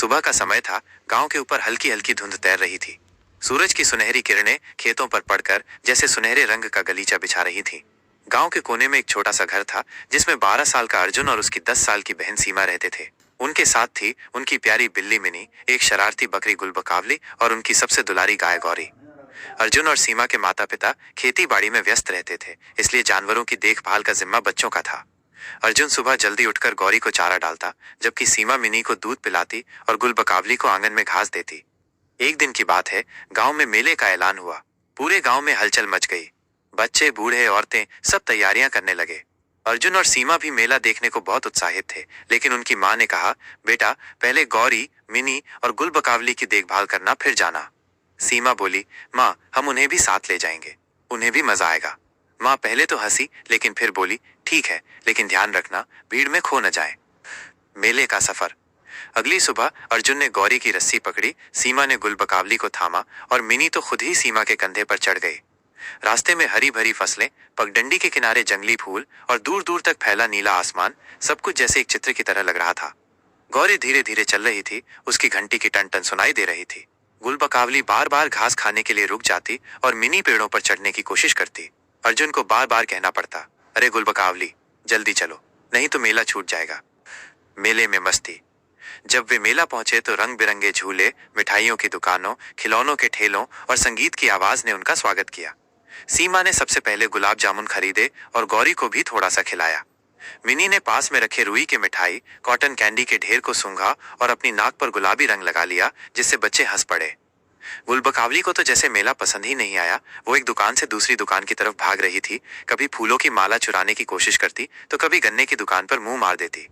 सुबह का समय था। गांव के ऊपर हल्की हल्की धुंध तैर रही थी। सूरज की सुनहरी किरणें खेतों पर पड़कर जैसे सुनहरे रंग का गलीचा बिछा रही थी। गांव के कोने में एक छोटा सा घर था जिसमें 12 साल का अर्जुन और उसकी 10 साल की बहन सीमा रहते थे। उनके साथ थी उनकी प्यारी बिल्ली मिनी, एक शरारती बकरी गुलबकावली और उनकी सबसे दुलारी गाय गौरी। अर्जुन और सीमा के माता पिता खेती बाड़ी में व्यस्त रहते थे, इसलिए जानवरों की देखभाल का जिम्मा बच्चों का था। अर्जुन सुबह जल्दी उठकर गौरी को चारा डालता, जबकि सीमा मिनी को दूध पिलाती और गुलबकावली को आंगन में घास देती। एक दिन की बात है, गांव में मेले का ऐलान हुआ। पूरे गांव में हलचल मच गई। बच्चे, बूढ़े, औरतें सब तैयारियां करने लगे। अर्जुन और सीमा भी मेला देखने को बहुत उत्साहित थे, लेकिन उनकी मां ने कहा, बेटा पहले गौरी, मिनी और गुलबकावली की देखभाल करना, फिर जाना। सीमा बोली, माँ हम उन्हें भी साथ ले जाएंगे, उन्हें भी मजा आएगा। माँ पहले तो हंसी, लेकिन फिर बोली, ठीक है, लेकिन ध्यान रखना भीड़ में खो न जाए। मेले का सफर। अगली सुबह अर्जुन ने गौरी की रस्सी पकड़ी, सीमा ने गुलबकावली को थामा और मिनी तो खुद ही सीमा के कंधे पर चढ़ गई। रास्ते में हरी भरी फसलें, पगडंडी के किनारे जंगली फूल और दूर दूर तक फैला नीला आसमान, सब कुछ जैसे एक चित्र की तरह लग रहा था। गौरी धीरे धीरे चल रही थी, उसकी घंटी की टन टन सुनाई दे रही थी। गुलबकावली बार बार घास खाने के लिए रुक जाती और मिनी पेड़ों पर चढ़ने की कोशिश करती। अर्जुन को बार बार कहना पड़ता, अरे गुलबकावली जल्दी चलो, नहीं तो मेला छूट जाएगा। मेले में मस्ती। जब वे मेला पहुंचे तो रंग बिरंगे झूले, मिठाइयों की दुकानों, खिलौनों के ठेलों और संगीत की आवाज ने उनका स्वागत किया। सीमा ने सबसे पहले गुलाब जामुन खरीदे और गौरी को भी थोड़ा सा खिलाया। मिनी ने पास में रखे रुई के मिठाई, कॉटन कैंडी के ढेर को सूंघा और अपनी नाक पर गुलाबी रंग लगा लिया, जिससे बच्चे हंस पड़े। गुलबकावली को तो जैसे मेला पसंद ही नहीं आया। वो एक दुकान से दूसरी दुकान की तरफ भाग रही थी, कभी फूलों की माला चुराने की कोशिश करती तो कभी गन्ने की दुकान पर मुंह मार देती।